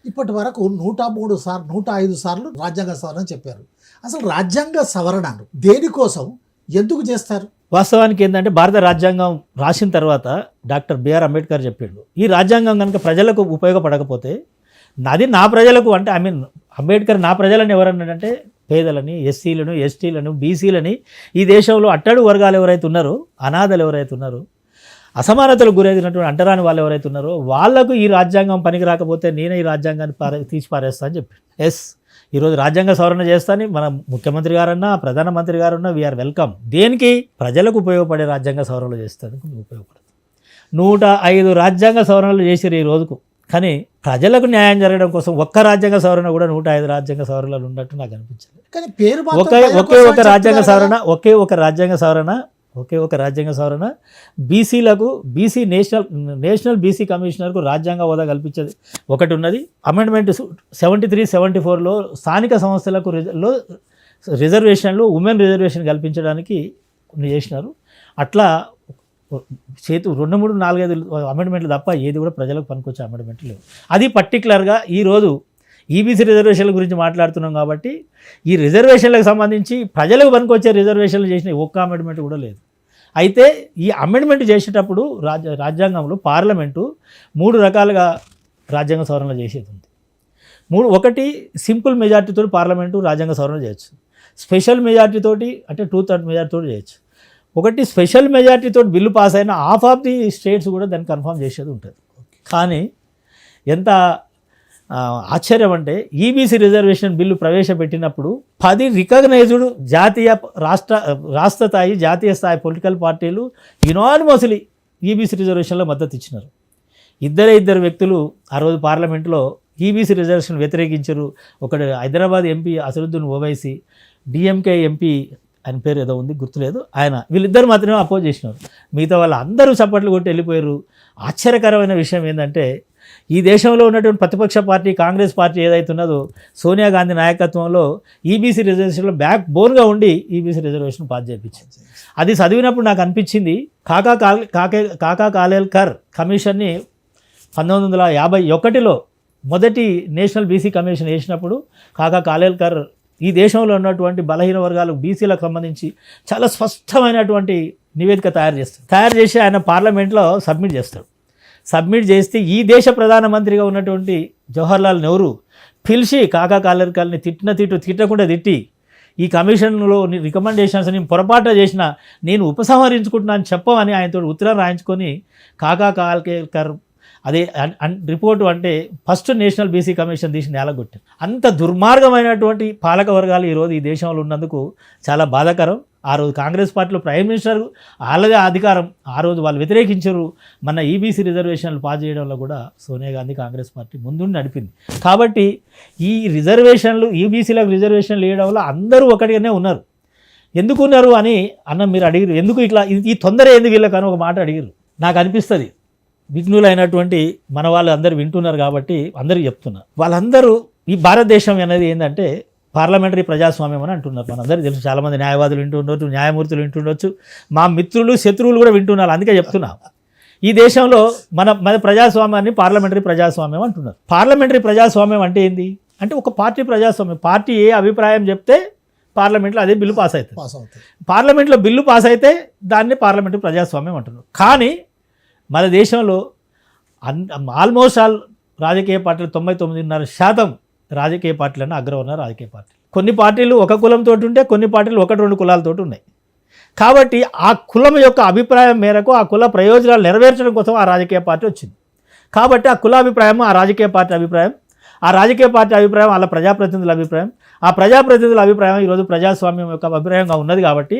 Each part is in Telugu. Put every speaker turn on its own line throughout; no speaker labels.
ఇప్పటి వరకు 103 సార్లు 105 సార్లు రాజ్యాంగ సవరణ చెప్పారు. అసలు రాజ్యాంగ సవరణను దేనికోసం ఎందుకు చేస్తారు?
వాస్తవానికి ఏంటంటే భారత రాజ్యాంగం రాసిన తర్వాత డాక్టర్ బిఆర్ అంబేద్కర్ చెప్పాడు, ఈ రాజ్యాంగం కనుక ప్రజలకు ఉపయోగపడకపోతే నాది నా ప్రజలకు అంటే అంబేద్కర్ నా ప్రజలని ఎవరన్నాడంటే పేదలని, ఎస్సీలను, ఎస్టీలను, బీసీలని, ఈ దేశంలో అట్టడు వర్గాలు ఎవరైతే ఉన్నారో, అనాథలు ఎవరైతే ఉన్నారో, అసమానతలకు గురైనటువంటి అంటరాని వాళ్ళు ఎవరైతే ఉన్నారో వాళ్లకు ఈ రాజ్యాంగం పనికి రాకపోతే నేనే ఈ రాజ్యాంగాన్ని తీసి పారేస్తా అని చెప్పాడు. ఈరోజు రాజ్యాంగ సవరణ చేస్తాని మన ముఖ్యమంత్రి గారన్నా ప్రధానమంత్రి గారన్నా వీఆర్ వెల్కమ్. దేనికి? ప్రజలకు ఉపయోగపడే రాజ్యాంగ సవరణలు చేస్తానికి ఉపయోగపడుతుంది. 105 రాజ్యాంగ సవరణలు చేసిరు ఈ రోజుకు. కానీ ప్రజలకు న్యాయం జరగడం కోసం ఒక్క రాజ్యాంగ సవరణ కూడా 105 రాజ్యాంగ సవరణలు ఉన్నట్టు నాకు అనిపించింది.
కానీ పేరు
ఒకే ఒక రాజ్యాంగ సవరణ బీసీలకు నేషనల్ బీసీ కమిషనర్కు రాజ్యాంగ హోదా కల్పించేది ఒకటి ఉన్నది. అమెండ్మెంట్ 73, 74లో స్థానిక సంస్థలకు రిజర్వేషన్లు, ఉమెన్ రిజర్వేషన్ కల్పించడానికి చేసినారు. అట్లా 2, 3, 4, 5 అమెండ్మెంట్లు తప్ప ఏది కూడా ప్రజలకు పనికొచ్చే అమెండ్మెంట్లు లేవు. అది పర్టికులర్గా ఈరోజు ఈబీసీ రిజర్వేషన్ల గురించి మాట్లాడుతున్నాం కాబట్టి ఈ రిజర్వేషన్లకు సంబంధించి ప్రజలకు పనికొచ్చే రిజర్వేషన్లు చేసిన ఒక్క అమెండ్మెంట్ కూడా లేదు. అయితే ఈ అమెండ్మెంట్ చేసేటప్పుడు రాజ్యాంగంలో పార్లమెంటు 3 రకాలుగా రాజ్యాంగ సవరణ చేసేది ఉంది. ఒకటి సింపుల్ మెజార్టీతో పార్లమెంటు రాజ్యాంగ సవరణ చేయొచ్చు. స్పెషల్ మెజార్టీతోటి అంటే 2/3 మెజార్టీతో చేయొచ్చు. ఒకటి స్పెషల్ మెజార్టీతో బిల్లు పాస్ అయిన హాఫ్ ఆఫ్ ది స్టేట్స్ కూడా దాన్ని కన్ఫర్మ్ చేసేది ఉంటుంది. కానీ ఎంత ఆశ్చర్యం అంటే ఈబీసీ రిజర్వేషన్ బిల్లు ప్రవేశపెట్టినప్పుడు 10 రికగ్నైజ్డ్ రాష్ట్ర స్థాయి, జాతీయ స్థాయి పొలిటికల్ పార్టీలు యునానిమస్లీ ఈబీసీ రిజర్వేషన్లో మద్దతు ఇచ్చినారు. ఇద్దరు వ్యక్తులు ఆ రోజు పార్లమెంట్లో ఈబీసీ రిజర్వేషన్ వ్యతిరేకించారు. ఒకటి Hyderabad MP Asaduddin Owaisi, DMK MP ఆయన పేరు ఏదో ఉంది గుర్తులేదు, ఆయన, వీళ్ళిద్దరు మాత్రమే అపోజ్ చేసినారు. మిగతా వాళ్ళు అందరూ చప్పట్లు కొట్టి వెళ్ళిపోయారు. ఆశ్చర్యకరమైన విషయం ఏంటంటే ఈ దేశంలో ఉన్నటువంటి ప్రతిపక్ష పార్టీ కాంగ్రెస్ పార్టీ ఏదైతే ఉన్నదో సోనియా గాంధీ నాయకత్వంలో ఈబీసీ రిజర్వేషన్లో బ్యాక్ బోన్గా ఉండి ఈబీసీ రిజర్వేషన్ పాస్ చేయించింది. అది చదివినప్పుడు నాకు అనిపించింది కాకా కాలేల్కర్ కమిషన్ని 1951లో మొదటి నేషనల్ బీసీ కమిషన్ వేసినప్పుడు కాకా కాలేల్కర్ ఈ దేశంలో ఉన్నటువంటి బలహీన వర్గాలు బీసీలకు సంబంధించి చాలా స్పష్టమైనటువంటి నివేదిక తయారు చేసి ఆయన పార్లమెంట్లో సబ్మిట్ చేస్తే ఈ దేశ ప్రధానమంత్రిగా ఉన్నటువంటి జవహర్లాల్ నెహ్రూ పిలిచి కాకా కాలేల్కర్ని తిట్టకుండా తిట్టి ఈ కమిషన్లో రికమెండేషన్స్ నేను పొరపాటు చేసిన నేను ఉపసంహరించుకుంటున్నా అని చెప్పమని ఆయనతో ఉత్తరం రాయించుకొని కాకా కాలేల్కర్ అదే రిపోర్టు అంటే ఫస్ట్ నేషనల్ బీసీ కమిషన్ తీసి నేలగొట్టారు. అంత దుర్మార్గమైనటువంటి పాలక వర్గాలు ఈరోజు ఈ దేశంలో ఉన్నందుకు చాలా బాధాకరం. ఆ రోజు కాంగ్రెస్ పార్టీలో ప్రైమ్ మినిస్టర్ వాళ్ళదే అధికారం, ఆ రోజు వాళ్ళు వ్యతిరేకించారు. మన ఈబీసీ రిజర్వేషన్లు పాస్ చేయడంలో కూడా సోనియా గాంధీ కాంగ్రెస్ పార్టీ ముందుండి నడిపింది. కాబట్టి ఈ రిజర్వేషన్లు ఈబీసీలకు రిజర్వేషన్లు వేయడంలో అందరూ ఒకటిగానే ఉన్నారు. ఎందుకు ఉన్నారు అని మీరు అడిగారు, ఎందుకు ఇట్లా ఈ తొందర ఏంది వీళ్ళకని ఒక మాట అడిగారు. నాకు అనిపిస్తుంది విఘ్నులైనటువంటి మన వాళ్ళు అందరూ వింటున్నారు కాబట్టి అందరికీ చెప్తున్నా. వాళ్ళందరూ ఈ భారతదేశం అనేది ఏంటంటే పార్లమెంటరీ ప్రజాస్వామ్యం అని అంటున్నారు. మనందరికీ తెలుసు, చాలామంది న్యాయవాదులు వింటుండొచ్చు, న్యాయమూర్తులు వింటుండొచ్చు, మా మిత్రులు శత్రువులు కూడా వింటున్నారు. అందుకే చెప్తున్నా, ఈ దేశంలో మన ప్రజాస్వామ్యాన్ని పార్లమెంటరీ ప్రజాస్వామ్యం అంటున్నారు. పార్లమెంటరీ ప్రజాస్వామ్యం అంటే ఏంది అంటే ఒక పార్టీ ప్రజాస్వామ్యం, పార్టీ ఏ అభిప్రాయం చెప్తే పార్లమెంట్లో అదే బిల్లు పాస్ అవుతుంది. పార్లమెంట్లో బిల్లు పాస్ అయితే దాన్ని పార్లమెంటరీ ప్రజాస్వామ్యం అంటున్నారు. కానీ మన దేశంలో ఆల్మోస్ట్ ఆల్ రాజకీయ పార్టీలు 99.5% రాజకీయ పార్టీలను అగ్రవర్ణ రాజకీయ పార్టీలు. కొన్ని పార్టీలు ఒక కులంతో ఉంటే కొన్ని పార్టీలు 1-2 కులాలతో ఉన్నాయి. కాబట్టి ఆ కులం యొక్క అభిప్రాయం మేరకు ఆ కుల ప్రయోజనాలు నెరవేర్చడం కోసం ఆ రాజకీయ పార్టీ వచ్చింది. కాబట్టి ఆ కులాభిప్రాయం ఆ రాజకీయ పార్టీ అభిప్రాయం, ఆ రాజకీయ పార్టీ అభిప్రాయం వాళ్ళ ప్రజాప్రతినిధుల అభిప్రాయం, ఆ ప్రజాప్రతినిధుల అభిప్రాయం ఈరోజు ప్రజాస్వామ్యం యొక్క అభిప్రాయంగా ఉన్నది. కాబట్టి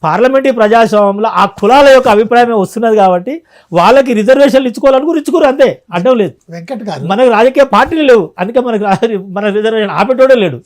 పార్లమెంటరీ ప్రజాస్వామ్యంలో ఆ కులాల యొక్క అభిప్రాయమే వస్తున్నది. కాబట్టి వాళ్ళకి రిజర్వేషన్లు ఇచ్చుకోరు, అంతే, అడ్డం లేదు.
వెంకట్ గారు,
మనకు రాజకీయ పార్టీలు లేవు, అందుకే మన రిజర్వేషన్ ఆపేటోడే లేడు.